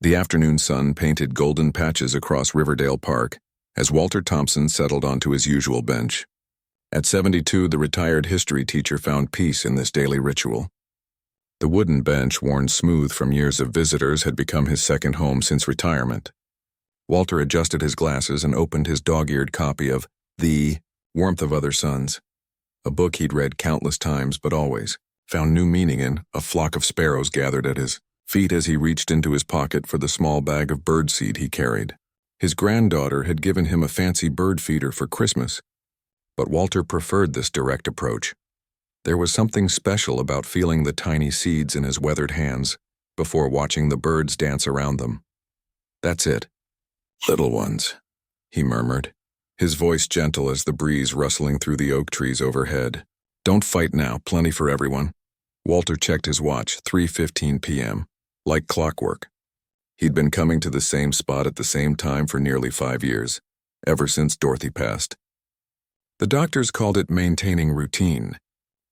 The afternoon sun painted golden patches across Riverdale Park as Walter Thompson settled onto his usual bench. At 72, the retired history teacher found peace in this daily ritual. The wooden bench, worn smooth from years of visitors, had become his second home since retirement. Walter adjusted his glasses and opened his dog-eared copy of The Warmth of Other Suns, a book he'd read countless times but always found new meaning in. A flock of sparrows gathered at his feet as he reached into his pocket for the small bag of birdseed he carried. His granddaughter had given him a fancy bird feeder for Christmas, but Walter preferred this direct approach. There was something special about feeling the tiny seeds in his weathered hands before watching the birds dance around them. "That's it. Little ones," he murmured, his voice gentle as the breeze rustling through the oak trees overhead. "Don't fight now, plenty for everyone." Walter checked his watch, 3:15 p.m., like clockwork. He'd been coming to the same spot at the same time for nearly 5 years, ever since Dorothy passed. The doctors called it maintaining routine.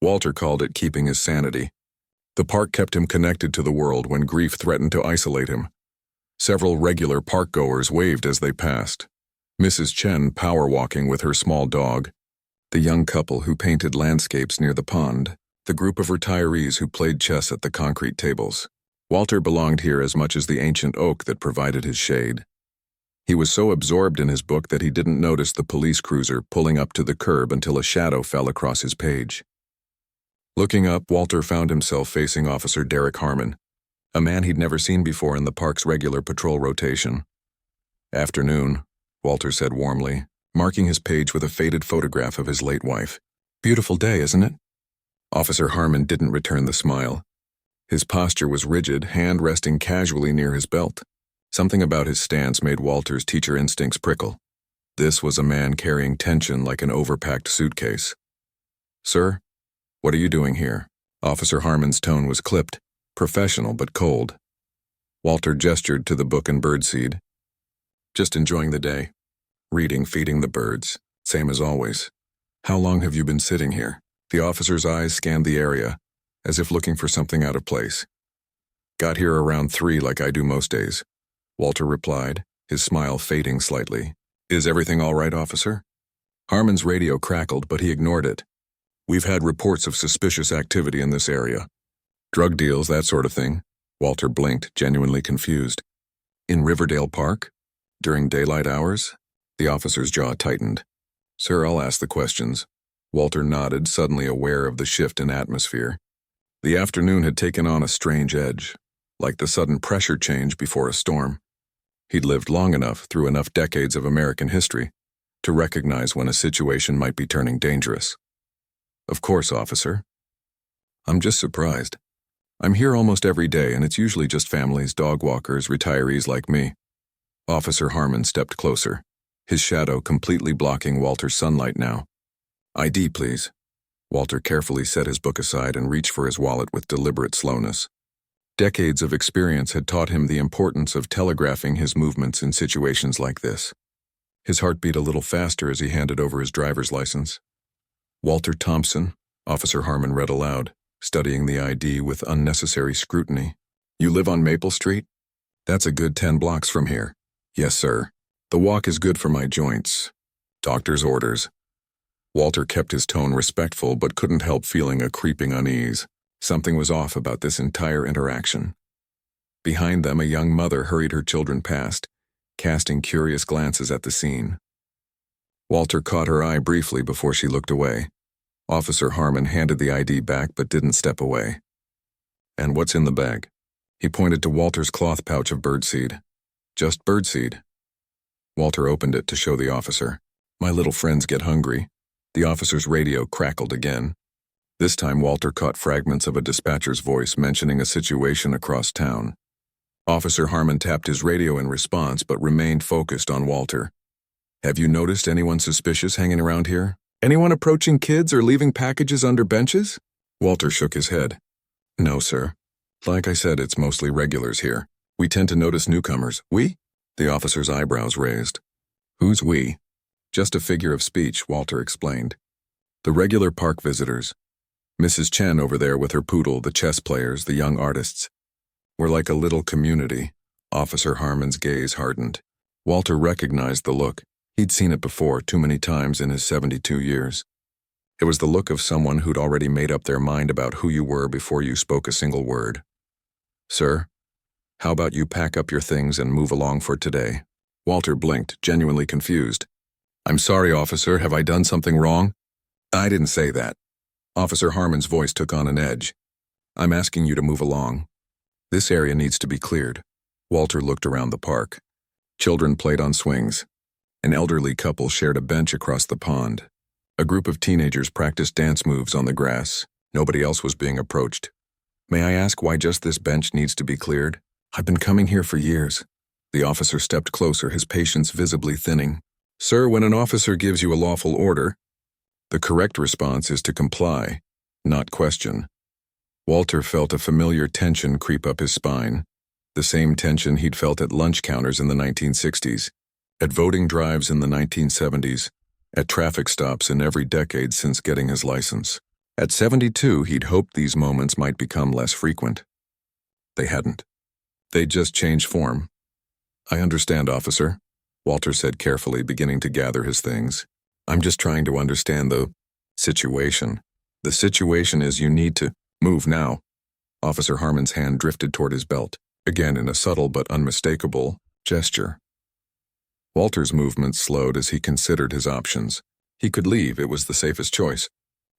Walter called it keeping his sanity. The park kept him connected to the world when grief threatened to isolate him. Several regular park-goers waved as they passed. Mrs. Chen power-walking with her small dog, the young couple who painted landscapes near the pond, the group of retirees who played chess at the concrete tables. Walter belonged here as much as the ancient oak that provided his shade. He was so absorbed in his book that he didn't notice the police cruiser pulling up to the curb until a shadow fell across his page. Looking up, Walter found himself facing Officer Derek Harmon, a man he'd never seen before in the park's regular patrol rotation. "Afternoon," Walter said warmly, marking his page with a faded photograph of his late wife. "Beautiful day, isn't it?" Officer Harmon didn't return the smile. His posture was rigid, hand resting casually near his belt. Something about his stance made Walter's teacher instincts prickle. This was a man carrying tension like an overpacked suitcase. "Sir, what are you doing here?" Officer Harmon's tone was clipped, professional but cold. Walter gestured to the book and birdseed. "Just enjoying the day. Reading, feeding the birds. Same as always." "How long have you been sitting here?" The officer's eyes scanned the area, as if looking for something out of place. "Got here around 3 like I do most days," Walter replied, his smile fading slightly. "Is everything all right, officer?" Harmon's radio crackled, but he ignored it. "We've had reports of suspicious activity in this area. Drug deals, that sort of thing." Walter blinked, genuinely confused. "In Riverdale Park? During daylight hours?" The officer's jaw tightened. "Sir, I'll ask the questions." Walter nodded, suddenly aware of the shift in atmosphere. The afternoon had taken on a strange edge, like the sudden pressure change before a storm. He'd lived long enough, through enough decades of American history, to recognize when a situation might be turning dangerous. "Of course, officer." "I'm just surprised. I'm here almost every day, and it's usually just families, dog walkers, retirees like me." Officer Harmon stepped closer, his shadow completely blocking Walter's sunlight now. "ID, please." Walter carefully set his book aside and reached for his wallet with deliberate slowness. Decades of experience had taught him the importance of telegraphing his movements in situations like this. His heart beat a little faster as he handed over his driver's license. "Walter Thompson," Officer Harmon read aloud, studying the ID with unnecessary scrutiny. "You live on Maple Street? That's a good 10 blocks from here." "Yes, sir. The walk is good for my joints. Doctor's orders." Walter kept his tone respectful but couldn't help feeling a creeping unease. Something was off about this entire interaction. Behind them, a young mother hurried her children past, casting curious glances at the scene. Walter caught her eye briefly before she looked away. Officer Harmon handed the ID back but didn't step away. "And what's in the bag?" He pointed to Walter's cloth pouch of birdseed. "Just birdseed." Walter opened it to show the officer. "My little friends get hungry." The officer's radio crackled again. This time Walter caught fragments of a dispatcher's voice mentioning a situation across town. Officer Harmon tapped his radio in response but remained focused on Walter. "Have you noticed anyone suspicious hanging around here? Anyone approaching kids or leaving packages under benches?" Walter shook his head. "No, sir. Like I said, it's mostly regulars here. We tend to notice newcomers." "We?" The officer's eyebrows raised. "Who's we?" "Just a figure of speech," Walter explained. "The regular park visitors. Mrs. Chen over there with her poodle, the chess players, the young artists. We're like a little community. Officer Harmon's gaze hardened. Walter recognized the look. He'd seen it before, too many times in his 72 years. It was the look of someone who'd already made up their mind about who you were before you spoke a single word. "Sir, how about you pack up your things and move along for today?" Walter blinked, genuinely confused. "I'm sorry, officer, have I done something wrong?" "I didn't say that." Officer Harmon's voice took on an edge. "I'm asking you to move along. This area needs to be cleared." Walter looked around the park. Children played on swings. An elderly couple shared a bench across the pond. A group of teenagers practiced dance moves on the grass. Nobody else was being approached. "May I ask why just this bench needs to be cleared? I've been coming here for years." The officer stepped closer, his patience visibly thinning. "Sir, when an officer gives you a lawful order, the correct response is to comply, not question." Walter felt a familiar tension creep up his spine, the same tension he'd felt at lunch counters in the 1960s, at voting drives in the 1970s, at traffic stops in every decade since getting his license. At 72, he'd hoped these moments might become less frequent. They hadn't. They'd just changed form. "I understand, officer," Walter said carefully, beginning to gather his things. "I'm just trying to understand the situation. The situation is you need to move now." Officer Harmon's hand drifted toward his belt, again in a subtle but unmistakable gesture. Walter's movements slowed as he considered his options. He could leave, it was the safest choice.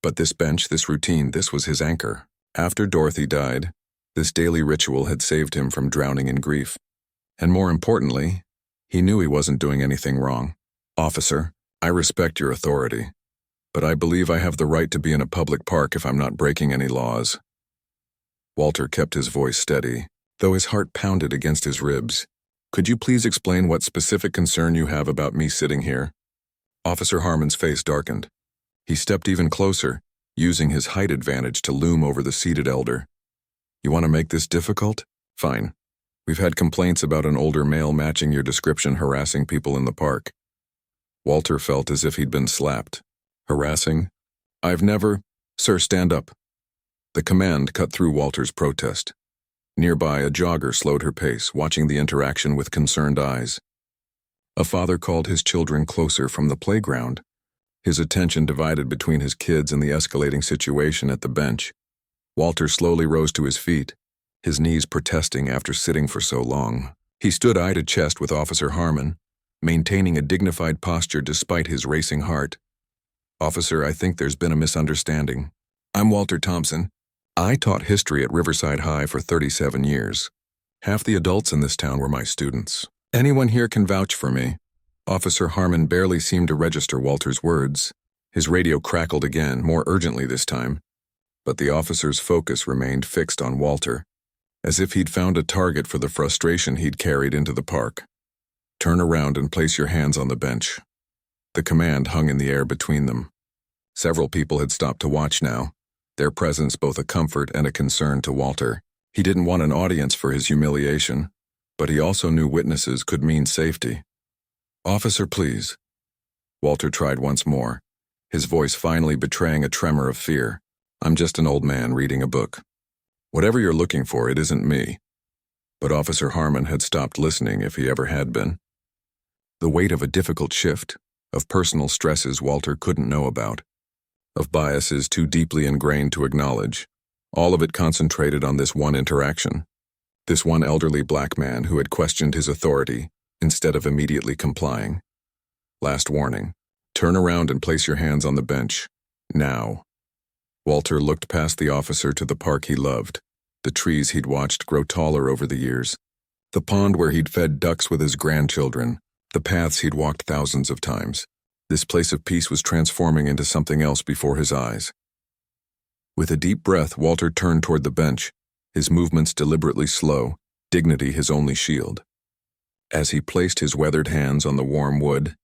But this bench, this routine, this was his anchor. After Dorothy died, this daily ritual had saved him from drowning in grief. And more importantly, he knew he wasn't doing anything wrong. "Officer, I respect your authority, but I believe I have the right to be in a public park if I'm not breaking any laws." Walter kept his voice steady, though his heart pounded against his ribs. "Could you please explain what specific concern you have about me sitting here?" Officer Harmon's face darkened. He stepped even closer, using his height advantage to loom over the seated elder. "You want to make this difficult? Fine. We've had complaints about an older male matching your description harassing people in the park." Walter felt as if he'd been slapped. "Harassing? I've never—" "Sir, stand up." The command cut through Walter's protest. Nearby, a jogger slowed her pace, watching the interaction with concerned eyes. A father called his children closer from the playground, his attention divided between his kids and the escalating situation at the bench. Walter slowly rose to his feet, his knees protesting after sitting for so long. He stood eye to chest with Officer Harmon, maintaining a dignified posture despite his racing heart. "Officer, I think there's been a misunderstanding. I'm Walter Thompson. I taught history at Riverside High for 37 years. Half the adults in this town were my students. Anyone here can vouch for me." Officer Harmon barely seemed to register Walter's words. His radio crackled again, more urgently this time, but the officer's focus remained fixed on Walter, as if he'd found a target for the frustration he'd carried into the park. "Turn around and place your hands on the bench." The command hung in the air between them. Several people had stopped to watch now, their presence both a comfort and a concern to Walter. He didn't want an audience for his humiliation, but he also knew witnesses could mean safety. "Officer, please." Walter tried once more, his voice finally betraying a tremor of fear. "I'm just an old man reading a book. Whatever you're looking for, it isn't me." But Officer Harmon had stopped listening if he ever had been. The weight of a difficult shift, of personal stresses Walter couldn't know about, of biases too deeply ingrained to acknowledge, all of it concentrated on this one interaction. This one elderly black man who had questioned his authority instead of immediately complying. Last warning. Turn around and place your hands on the bench. Now. Walter looked past the officer to the park he loved, the trees he'd watched grow taller over the years, the pond where he'd fed ducks with his grandchildren, the paths he'd walked thousands of times. This place of peace was transforming into something else before his eyes. With a deep breath, Walter turned toward the bench, his movements deliberately slow, dignity his only shield. As he placed his weathered hands on the warm wood,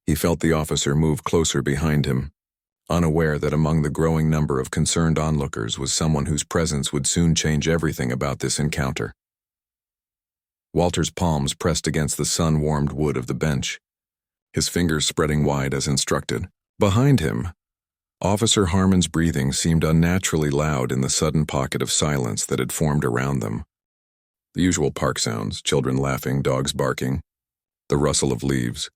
he felt the officer move closer behind him, unaware that among the growing number of concerned onlookers was someone whose presence would soon change everything about this encounter. Walter's palms pressed against the sun-warmed wood of the bench, his fingers spreading wide as instructed. Behind him, Officer Harmon's breathing seemed unnaturally loud in the sudden pocket of silence that had formed around them. The usual park sounds, children laughing, dogs barking, the rustle of leaves,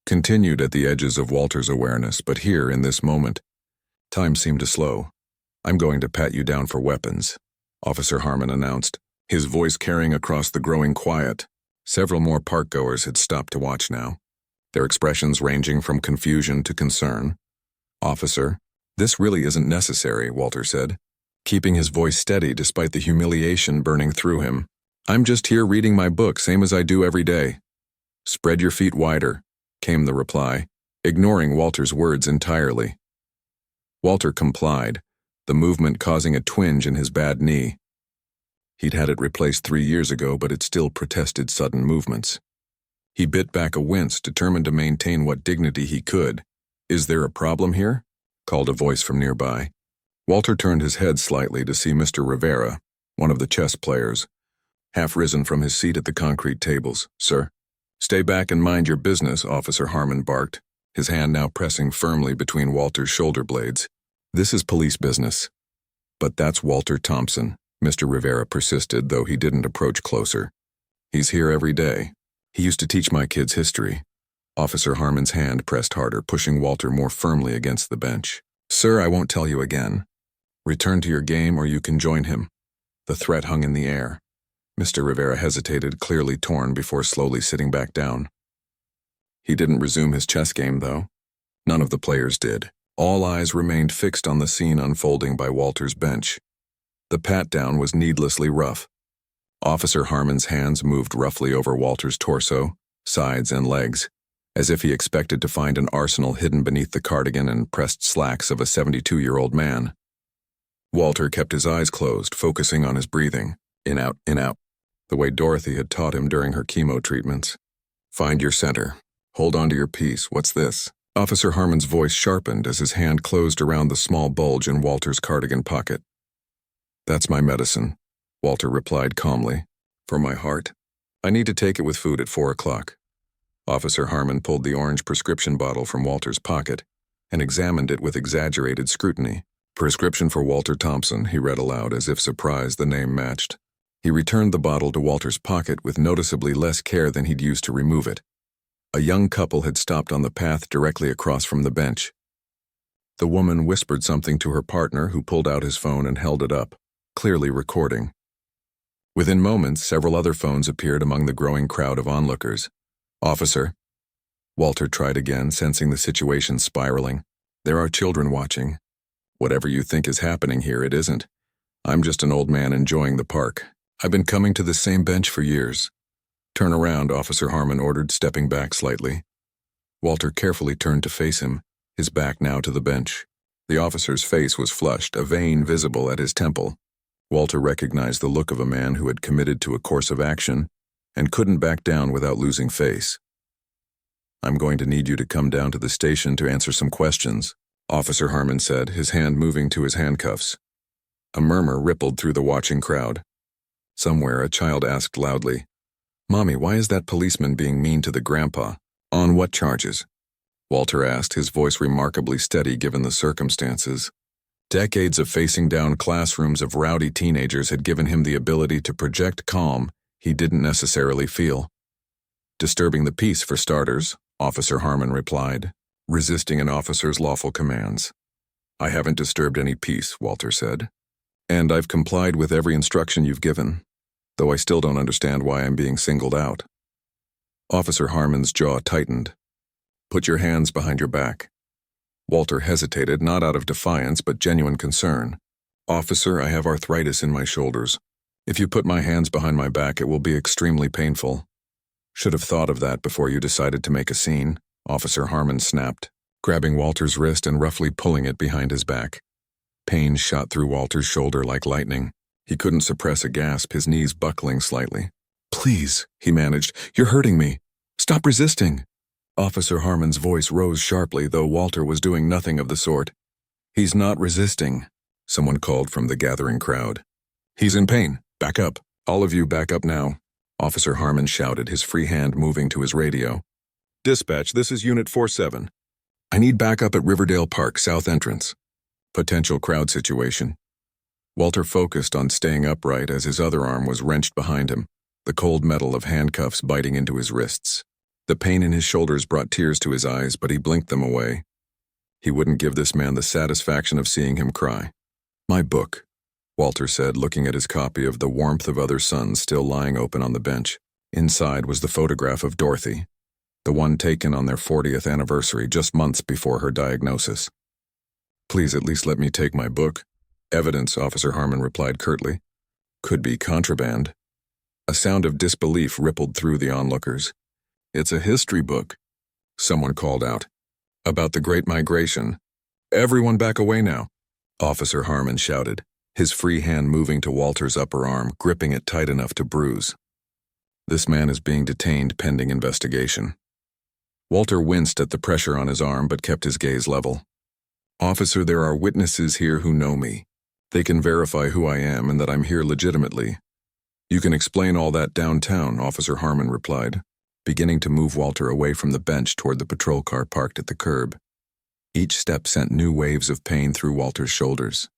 continued at the edges of Walter's awareness, but here, in this moment, time seemed to slow. "I'm going to pat you down for weapons," Officer Harmon announced, his voice carrying across the growing quiet. Several more park-goers had stopped to watch now, their expressions ranging from confusion to concern. "Officer, this really isn't necessary," Walter said, keeping his voice steady despite the humiliation burning through him. "I'm just here reading my book, same as I do every day." "Spread your feet wider," came the reply, ignoring Walter's words entirely. Walter complied, the movement causing a twinge in his bad knee. He'd had it replaced 3 years ago, but it still protested sudden movements. He bit back a wince, determined to maintain what dignity he could. "Is there a problem here?" called a voice from nearby. Walter turned his head slightly to see Mr. Rivera, one of the chess players, half risen from his seat at the concrete tables. "Sir?" "Stay back and mind your business," Officer Harmon barked, his hand now pressing firmly between Walter's shoulder blades. "This is police business." "But that's Walter Thompson," Mr. Rivera persisted, though he didn't approach closer. "He's here every day. He used to teach my kids history." Officer Harmon's hand pressed harder, pushing Walter more firmly against the bench. "Sir, I won't tell you again. Return to your game or you can join him." The threat hung in the air. Mr. Rivera hesitated, clearly torn, before slowly sitting back down. He didn't resume his chess game, though. None of the players did. All eyes remained fixed on the scene unfolding by Walter's bench. The pat-down was needlessly rough. Officer Harmon's hands moved roughly over Walter's torso, sides, and legs, as if he expected to find an arsenal hidden beneath the cardigan and pressed slacks of a 72-year-old man. Walter kept his eyes closed, focusing on his breathing, in out, the way Dorothy had taught him during her chemo treatments. "Find your center. Hold on to your piece. What's this?" Officer Harmon's voice sharpened as his hand closed around the small bulge in Walter's cardigan pocket. "That's my medicine," Walter replied calmly. "For my heart. I need to take it with food at 4 o'clock. Officer Harmon pulled the orange prescription bottle from Walter's pocket and examined it with exaggerated scrutiny. "Prescription for Walter Thompson," he read aloud, as if surprised the name matched. He returned the bottle to Walter's pocket with noticeably less care than he'd used to remove it. A young couple had stopped on the path directly across from the bench. The woman whispered something to her partner, who pulled out his phone and held it up, clearly recording. Within moments, several other phones appeared among the growing crowd of onlookers. "Officer," Walter tried again, sensing the situation spiraling. "There are children watching. Whatever you think is happening here, it isn't. I'm just an old man enjoying the park. I've been coming to the same bench for years." "Turn around," Officer Harmon ordered, stepping back slightly. Walter carefully turned to face him, his back now to the bench. The officer's face was flushed, a vein visible at his temple. Walter recognized the look of a man who had committed to a course of action and couldn't back down without losing face. "I'm going to need you to come down to the station to answer some questions," Officer Harmon said, his hand moving to his handcuffs. A murmur rippled through the watching crowd. Somewhere, a child asked loudly, "Mommy, why is that policeman being mean to the grandpa? On what charges?" Walter asked, his voice remarkably steady given the circumstances. Decades of facing down classrooms of rowdy teenagers had given him the ability to project calm he didn't necessarily feel. "Disturbing the peace, for starters," Officer Harmon replied, resisting an officer's lawful commands. "I haven't disturbed any peace," Walter said. "And I've complied with every instruction you've given, though I still don't understand why I'm being singled out." Officer Harmon's jaw tightened. "Put your hands behind your back." Walter hesitated, not out of defiance but genuine concern. "Officer, I have arthritis in my shoulders. If you put my hands behind my back, it will be extremely painful." "Should have thought of that before you decided to make a scene," Officer Harmon snapped, grabbing Walter's wrist and roughly pulling it behind his back. Pain shot through Walter's shoulder like lightning. He couldn't suppress a gasp, his knees buckling slightly. "Please," he managed, "you're hurting me. Stop resisting." Officer Harmon's voice rose sharply, though Walter was doing nothing of the sort. "He's not resisting," someone called from the gathering crowd. "He's in pain. Back up. All of you back up now," Officer Harmon shouted, his free hand moving to his radio. "Dispatch, this is Unit 47. I need backup at Riverdale Park, south entrance. Potential crowd situation." Walter focused on staying upright as his other arm was wrenched behind him. the cold metal of handcuffs biting into his wrists. The pain in his shoulders brought tears to his eyes, but he blinked them away. He wouldn't give this man the satisfaction of seeing him cry. "My book," Walter said, looking at his copy of The Warmth of Other Suns still lying open on the bench. Inside was the photograph of Dorothy, the one taken on their 40th anniversary just months before her diagnosis. "Please at least let me take my book." "Evidence," Officer Harmon replied curtly. "Could be contraband." A sound of disbelief rippled through the onlookers. "It's a history book," someone called out. "About the Great Migration." "Everyone back away now," Officer Harmon shouted, his free hand moving to Walter's upper arm, gripping it tight enough to bruise. "This man is being detained pending investigation." Walter winced at the pressure on his arm but kept his gaze level. "Officer, there are witnesses here who know me. They can verify who I am and that I'm here legitimately." "You can explain all that downtown," Officer Harmon replied, beginning to move Walter away from the bench toward the patrol car parked at the curb. Each step sent new waves of pain through Walter's shoulders.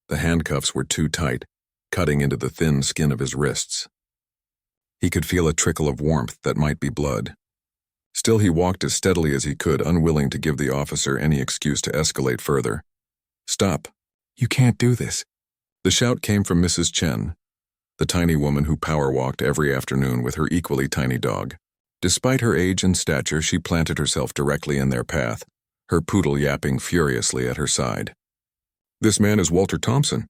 The handcuffs were too tight, cutting into the thin skin of his wrists. He could feel a trickle of warmth that might be blood. Still, he walked as steadily as he could, unwilling to give the officer any excuse to escalate further. "Stop. You can't do this." The shout came from Mrs. Chen, the tiny woman who power-walked every afternoon with her equally tiny dog. Despite her age and stature, she planted herself directly in their path, her poodle yapping furiously at her side. "This man is Walter Thompson.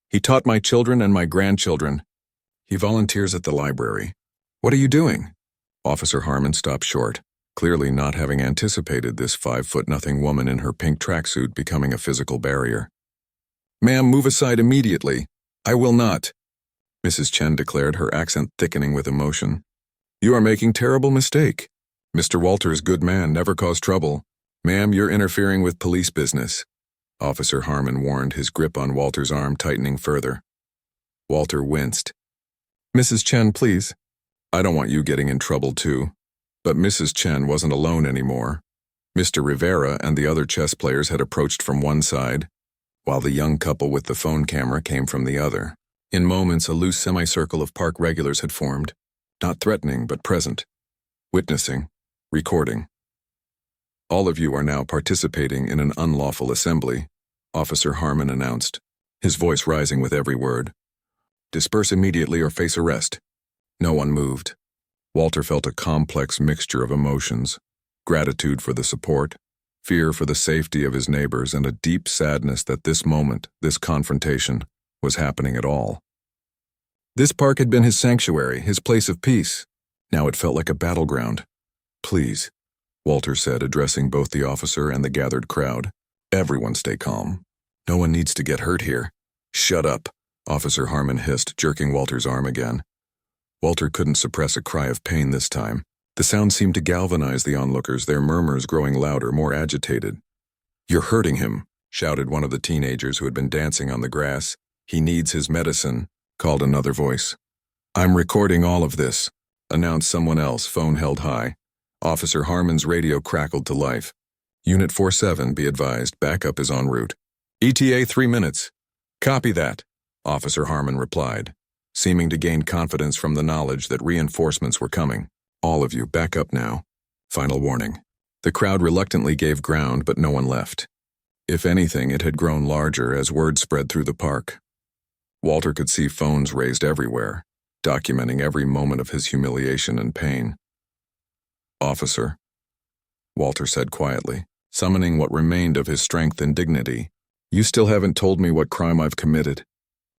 He taught my children and my grandchildren. He volunteers at the library." "What are you doing?" Officer Harmon stopped short, clearly not having anticipated this 5'0" woman in her pink tracksuit becoming a physical barrier. "Ma'am, move aside immediately." "I will not," Mrs. Chen declared, her accent thickening with emotion. "You are making terrible mistake. Mr. Walter is good man, never cause trouble. Ma'am, you're interfering with police business," Officer Harmon warned, his grip on Walter's arm tightening further. Walter winced. "Mrs. Chen, please." "I don't want you getting in trouble too." But Mrs. Chen wasn't alone anymore. Mr. Rivera and the other chess players had approached from one side, while the young couple with the phone camera came from the other. In moments, a loose semicircle of park regulars had formed, not threatening but present, witnessing, recording. "All of you are now participating in an unlawful assembly," Officer Harmon announced, his voice rising with every word. "Disperse immediately or face arrest." No one moved. Walter felt a complex mixture of emotions: gratitude for the support, fear for the safety of his neighbors, and a deep sadness that this moment, this confrontation, was happening at all. This park had been his sanctuary, his place of peace. Now it felt like a battleground. "Please," Walter said, addressing both the officer and the gathered crowd. "Everyone stay calm. No one needs to get hurt here." "Shut up," Officer Harmon hissed, jerking Walter's arm again. Walter couldn't suppress a cry of pain this time. The sound seemed to galvanize the onlookers, their murmurs growing louder, more agitated. "You're hurting him," shouted one of the teenagers who had been dancing on the grass. "He needs his medicine," called another voice. "I'm recording all of this," announced someone else, phone held high. Officer Harmon's radio crackled to life. "Unit 47, be advised, backup is en route. ETA 3 minutes. Copy that," Officer Harmon replied, seeming to gain confidence from the knowledge that reinforcements were coming. "All of you, back up now. Final warning." The crowd reluctantly gave ground, but no one left. If anything, it had grown larger as word spread through the park. Walter could see phones raised everywhere, documenting every moment of his humiliation and pain. "Officer," Walter said quietly, summoning what remained of his strength and dignity, "you still haven't told me what crime I've committed.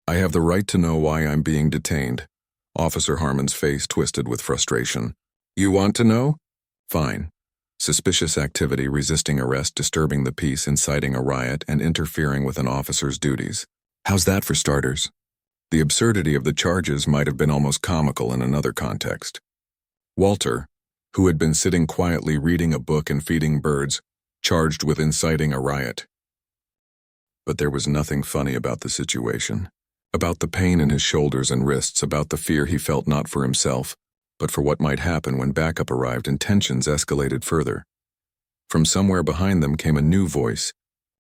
I have the right to know why I'm being detained." Officer Harmon's face twisted with frustration. "You want to know? Fine. Suspicious activity, resisting arrest, disturbing the peace, inciting a riot, and interfering with an officer's duties. How's that for starters?" The absurdity of the charges might have been almost comical in another context. Walter, who had been sitting quietly reading a book and feeding birds, charged with inciting a riot. But there was nothing funny about the situation, about the pain in his shoulders and wrists, about the fear he felt not for himself, but for what might happen when backup arrived and tensions escalated further. From somewhere behind them came a new voice,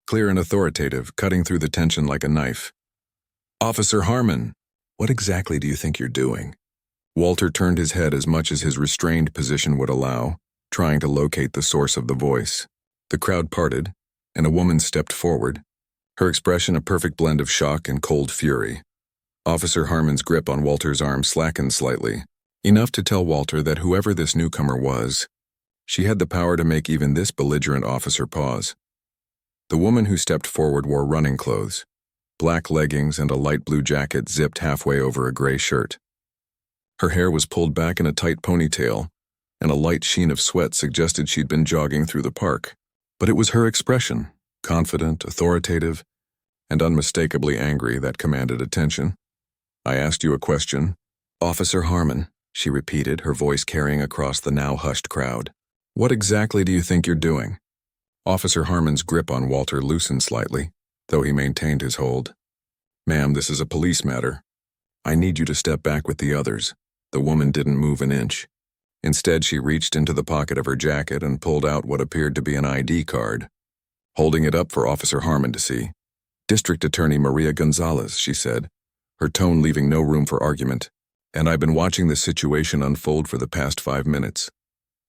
clear and authoritative, cutting through the tension like a knife. "Officer Harmon, what exactly do you think you're doing?" Walter turned his head as much as his restrained position would allow, trying to locate the source of the voice. The crowd parted, and a woman stepped forward, her expression a perfect blend of shock and cold fury. Officer Harmon's grip on Walter's arm slackened slightly, enough to tell Walter that whoever this newcomer was, she had the power to make even this belligerent officer pause. The woman who stepped forward wore running clothes, black leggings and a light blue jacket zipped halfway over a gray shirt. Her hair was pulled back in a tight ponytail, and a light sheen of sweat suggested she'd been jogging through the park. But it was her expression, confident, authoritative, and unmistakably angry, that commanded attention. "I asked you a question." "Officer Harmon," she repeated, her voice carrying across the now hushed crowd. "What exactly do you think you're doing?" Officer Harmon's grip on Walter loosened slightly, though he maintained his hold. "Ma'am, this is a police matter. I need you to step back with the others." The woman didn't move an inch. Instead, she reached into the pocket of her jacket and pulled out what appeared to be an ID card, holding it up for Officer Harmon to see. "District Attorney Maria Gonzalez," she said, her tone leaving no room for argument. "And I've been watching this situation unfold for the past 5 minutes."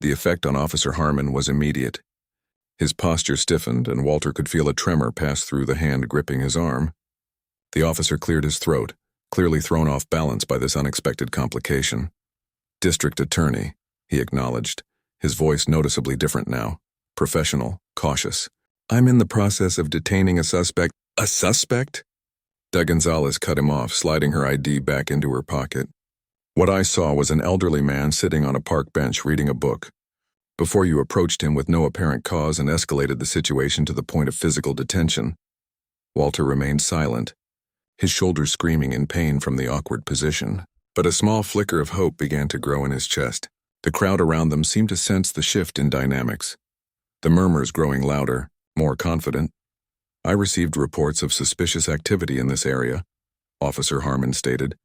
The effect on Officer Harmon was immediate. His posture stiffened, and Walter could feel a tremor pass through the hand gripping his arm. The officer cleared his throat, clearly thrown off balance by this unexpected complication. "District Attorney," he acknowledged, his voice noticeably different now, professional, cautious. "I'm in the process of detaining a suspect." "A suspect?" De Gonzalez cut him off, sliding her ID back into her pocket. "What I saw was an elderly man sitting on a park bench reading a book. Before you approached him with no apparent cause and escalated the situation to the point of physical detention." Walter remained silent, his shoulders screaming in pain from the awkward position. But a small flicker of hope began to grow in his chest. The crowd around them seemed to sense the shift in dynamics, the murmurs growing louder, more confident. "I received reports of suspicious activity in this area," Officer Harmon stated,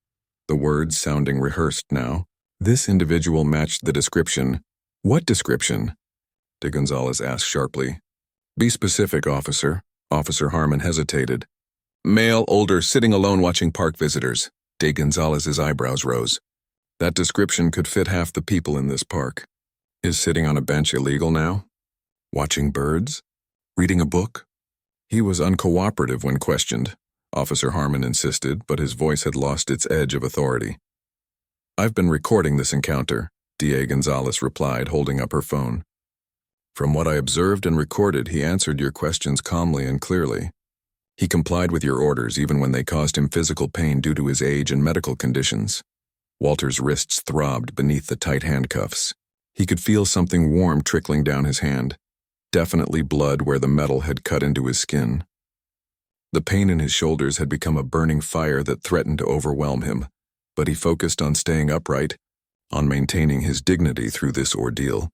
the words sounding rehearsed now. "This individual matched the description." "What description?" De Gonzalez asked sharply. "Be specific, officer." Officer Harmon hesitated. "Male, older, sitting alone watching park visitors." De Gonzalez's eyebrows rose. "That description could fit half the people in this park." "Is sitting on a bench illegal now? Watching birds? Reading a book?" He was uncooperative when questioned, Officer Harmon insisted, but his voice had lost its edge of authority. "I've been recording this encounter," D.A. Gonzalez replied, holding up her phone. "From what I observed and recorded, he answered your questions calmly and clearly. He complied with your orders even when they caused him physical pain due to his age and medical conditions." Walter's wrists throbbed beneath the tight handcuffs. He could feel something warm trickling down his hand, definitely blood where the metal had cut into his skin. The pain in his shoulders had become a burning fire that threatened to overwhelm him, but he focused on staying upright, on maintaining his dignity through this ordeal.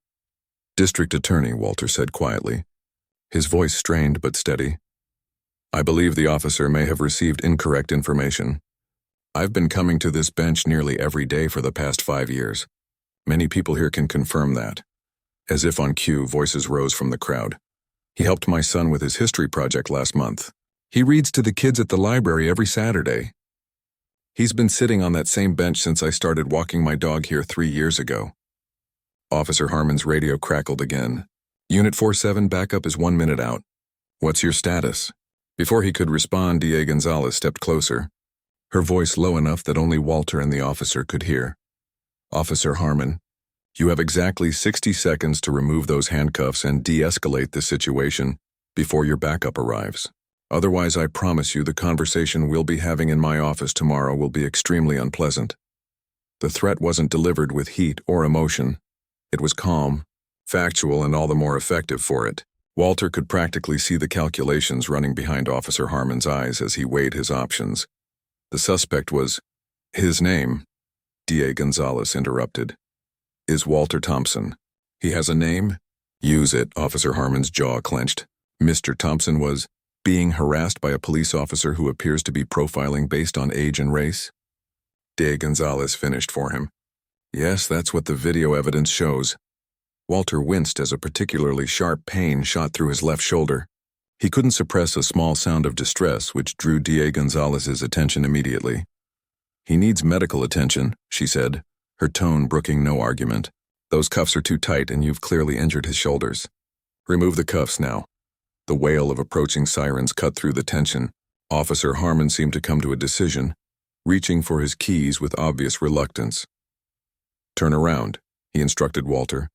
"District Attorney," Walter said quietly, his voice strained but steady. "I believe the officer may have received incorrect information. I've been coming to this bench nearly every day for the past 5 years. Many people here can confirm that." As if on cue, voices rose from the crowd. "He helped my son with his history project last month. He reads to the kids at the library every Saturday. He's been sitting on that same bench since I started walking my dog here 3 years ago." Officer Harmon's radio crackled again. "Unit 47 backup is 1 minute out. What's your status?" Before he could respond, D.A. Gonzalez stepped closer, her voice low enough that only Walter and the officer could hear. "Officer Harmon, you have exactly 60 seconds to remove those handcuffs and de-escalate this situation before your backup arrives. Otherwise, I promise you the conversation we'll be having in my office tomorrow will be extremely unpleasant." The threat wasn't delivered with heat or emotion. It was calm, factual, and all the more effective for it. Walter could practically see the calculations running behind Officer Harmon's eyes as he weighed his options. The suspect was his name, D.A. Gonzalez interrupted, "is Walter Thompson. He has a name?" "Use it," Officer Harmon's jaw clenched. "Mr. Thompson was being harassed by a police officer who appears to be profiling based on age and race?" D.A. Gonzalez finished for him. "Yes, that's what the video evidence shows." Walter winced as a particularly sharp pain shot through his left shoulder. He couldn't suppress a small sound of distress which drew D.A. Gonzalez's attention immediately. "He needs medical attention," she said, her tone brooking no argument. "Those cuffs are too tight and you've clearly injured his shoulders. Remove the cuffs now." The wail of approaching sirens cut through the tension. Officer Harmon seemed to come to a decision, reaching for his keys with obvious reluctance. "Turn around," he instructed Walter,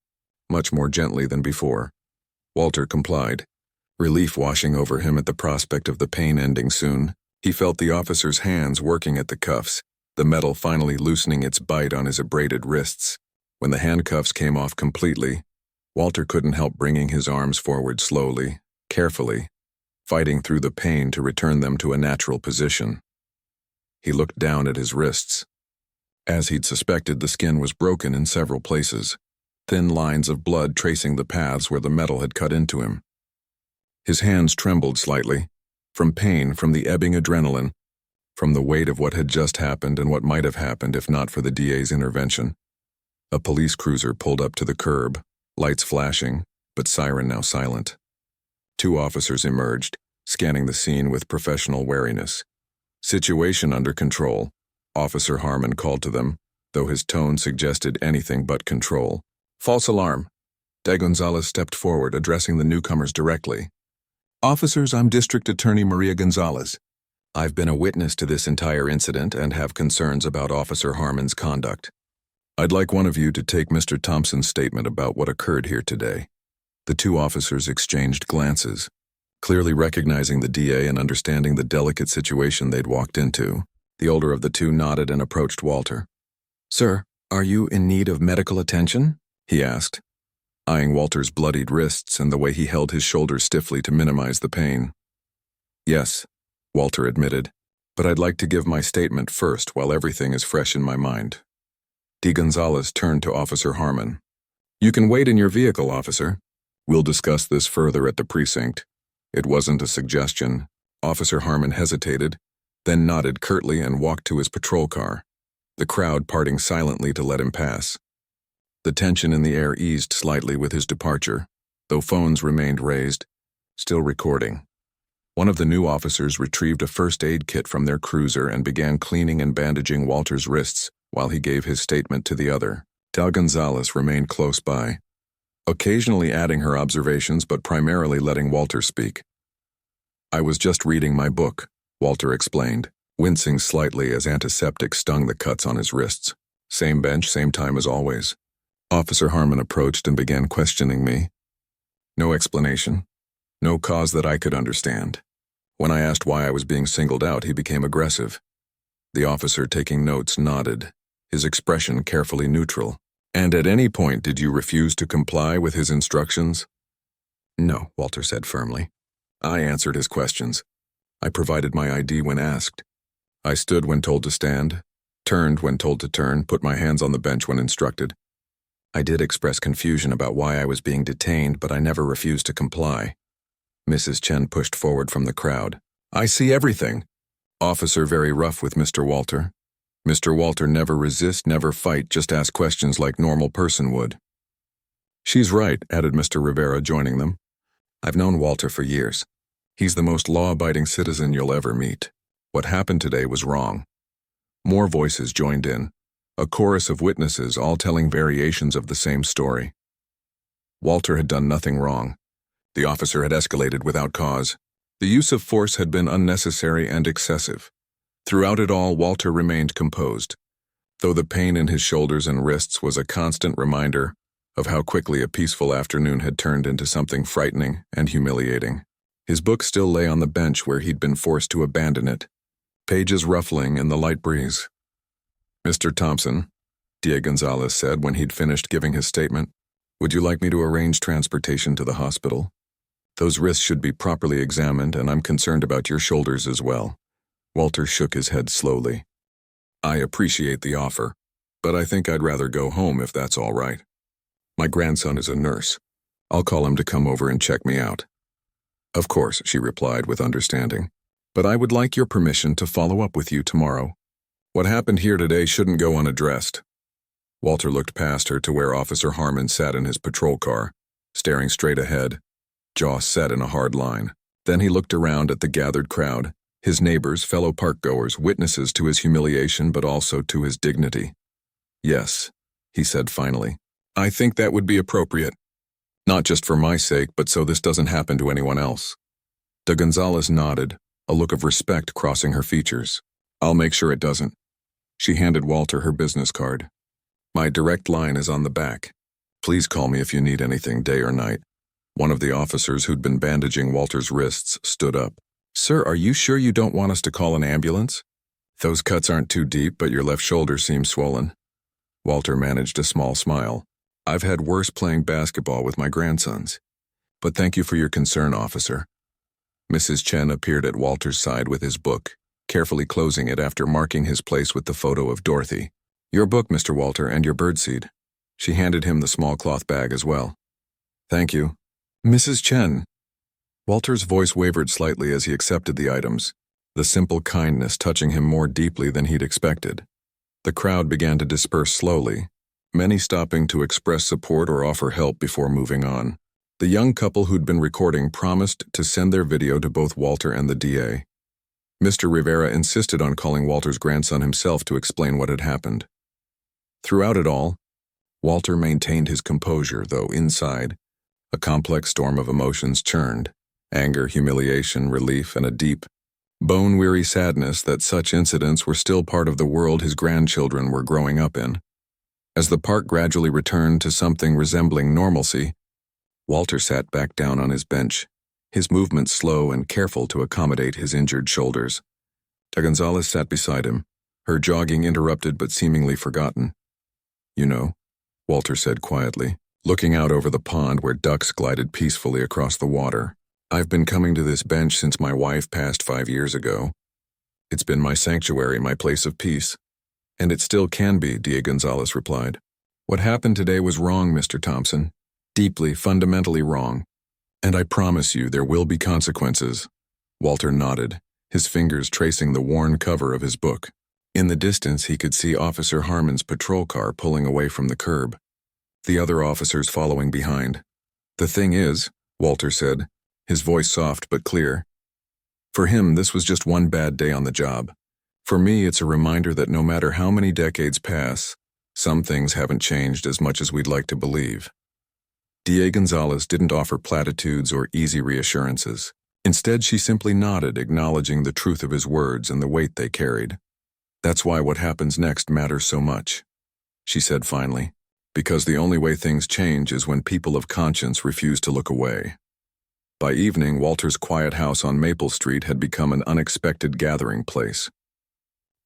much more gently than before. Walter complied, relief washing over him at the prospect of the pain ending soon. He felt the officer's hands working at the cuffs, the metal finally loosening its bite on his abraded wrists. When the handcuffs came off completely, Walter couldn't help bringing his arms forward slowly, carefully, fighting through the pain to return them to a natural position. He looked down at his wrists. As he'd suspected, the skin was broken in several places, thin lines of blood tracing the paths where the metal had cut into him. His hands trembled slightly, from pain, from the ebbing adrenaline, from the weight of what had just happened and what might have happened if not for the DA's intervention. A police cruiser pulled up to the curb, lights flashing, but siren now silent. Two officers emerged, scanning the scene with professional wariness. "Situation under control," Officer Harmon called to them, though his tone suggested anything but control. "False alarm." De Gonzalez stepped forward, addressing the newcomers directly. "Officers, I'm District Attorney Maria Gonzalez. I've been a witness to this entire incident and have concerns about Officer Harmon's conduct. I'd like one of you to take Mr. Thompson's statement about what occurred here today." The two officers exchanged glances, clearly recognizing the DA and understanding the delicate situation they'd walked into. The older of the two nodded and approached Walter. "Sir, are you in need of medical attention?" he asked, eyeing Walter's bloodied wrists and the way he held his shoulders stiffly to minimize the pain. "Yes," Walter admitted, "but I'd like to give my statement first while everything is fresh in my mind." De Gonzalez turned to Officer Harmon. "You can wait in your vehicle, officer. We'll discuss this further at the precinct." It wasn't a suggestion. Officer Harmon hesitated, then nodded curtly and walked to his patrol car, the crowd parting silently to let him pass. The tension in the air eased slightly with his departure, though phones remained raised, still recording. One of the new officers retrieved a first aid kit from their cruiser and began cleaning and bandaging Walter's wrists while he gave his statement to the other. De Gonzalez remained close by, occasionally adding her observations but primarily letting Walter speak. "I was just reading my book," Walter explained, wincing slightly as antiseptic stung the cuts on his wrists. "Same bench, same time as always." Officer Harmon approached and began questioning me. No explanation, no cause that I could understand. When I asked why I was being singled out, he became aggressive. The officer taking notes nodded, his expression carefully neutral. "And at any point did you refuse to comply with his instructions?" "No," Walter said firmly. "I answered his questions. I provided my ID when asked. I stood when told to stand, turned when told to turn, put my hands on the bench when instructed. I did express confusion about why I was being detained, but I never refused to comply." Mrs. Chen pushed forward from the crowd. "I see everything." Officer very rough with Mr. Walter. Mr. Walter never resist, never fight, just ask questions like normal person would. "She's right," added Mr. Rivera, joining them. "I've known Walter for years. He's the most law-abiding citizen you'll ever meet. What happened today was wrong." More voices joined in, a chorus of witnesses all telling variations of the same story. Walter had done nothing wrong. The officer had escalated without cause. The use of force had been unnecessary and excessive. Throughout it all, Walter remained composed, though the pain in his shoulders and wrists was a constant reminder of how quickly a peaceful afternoon had turned into something frightening and humiliating. His book still lay on the bench where he'd been forced to abandon it, pages ruffling in the light breeze. "Mr. Thompson," De Gonzalez said when he'd finished giving his statement, "would you like me to arrange transportation to the hospital? Those wrists should be properly examined, and I'm concerned about your shoulders as well." Walter shook his head slowly. "I appreciate the offer, but I think I'd rather go home if that's all right. My grandson is a nurse. I'll call him to come over and check me out." "Of course," she replied with understanding, "but I would like your permission to follow up with you tomorrow. What happened here today shouldn't go unaddressed." Walter looked past her to where Officer Harmon sat in his patrol car, staring straight ahead, jaw set in a hard line. Then he looked around at the gathered crowd, his neighbors, fellow parkgoers, witnesses to his humiliation but also to his dignity. Yes, he said finally. I think that would be appropriate. Not just for my sake, but so this doesn't happen to anyone else. De Gonzalez nodded, a look of respect crossing her features. I'll make sure it doesn't. She handed Walter her business card. My direct line is on the back. Please call me if you need anything, day or night. One of the officers who'd been bandaging Walter's wrists stood up. Sir, are you sure you don't want us to call an ambulance? Those cuts aren't too deep, but your left shoulder seems swollen. Walter managed a small smile. I've had worse playing basketball with my grandsons. But thank you for your concern, officer. Mrs. Chen appeared at Walter's side with his book, carefully closing it after marking his place with the photo of Dorothy. Your book, Mr. Walter, and your birdseed. She handed him the small cloth bag as well. Thank you. Mrs. Chen. Walter's voice wavered slightly as he accepted the items, the simple kindness touching him more deeply than he'd expected. The crowd began to disperse slowly, many stopping to express support or offer help before moving on. The young couple who'd been recording promised to send their video to both Walter and the DA. Mr. Rivera insisted on calling Walter's grandson himself to explain what had happened. Throughout it all, Walter maintained his composure, though inside, a complex storm of emotions churned: anger, humiliation, relief, and a deep, bone-weary sadness that such incidents were still part of the world his grandchildren were growing up in. As the park gradually returned to something resembling normalcy, Walter sat back down on his bench, his movements slow and careful to accommodate his injured shoulders. De Gonzalez sat beside him, her jogging interrupted but seemingly forgotten. You know, Walter said quietly, looking out over the pond where ducks glided peacefully across the water. I've been coming to this bench since my wife passed 5 years ago. It's been my sanctuary, my place of peace. And it still can be, De Gonzalez replied. What happened today was wrong, Mr. Thompson. Deeply, fundamentally wrong. And I promise you there will be consequences. Walter nodded, his fingers tracing the worn cover of his book. In the distance he could see Officer Harmon's patrol car pulling away from the curb, the other officers following behind. The thing is, Walter said, his voice soft but clear, for him this was just one bad day on the job. For me it's a reminder that no matter how many decades pass, some things haven't changed as much as we'd like to believe. D.A. Gonzalez didn't offer platitudes or easy reassurances. Instead, she simply nodded, acknowledging the truth of his words and the weight they carried. That's why what happens next matters so much, she said finally, because the only way things change is when people of conscience refuse to look away. By evening, Walter's quiet house on Maple Street had become an unexpected gathering place.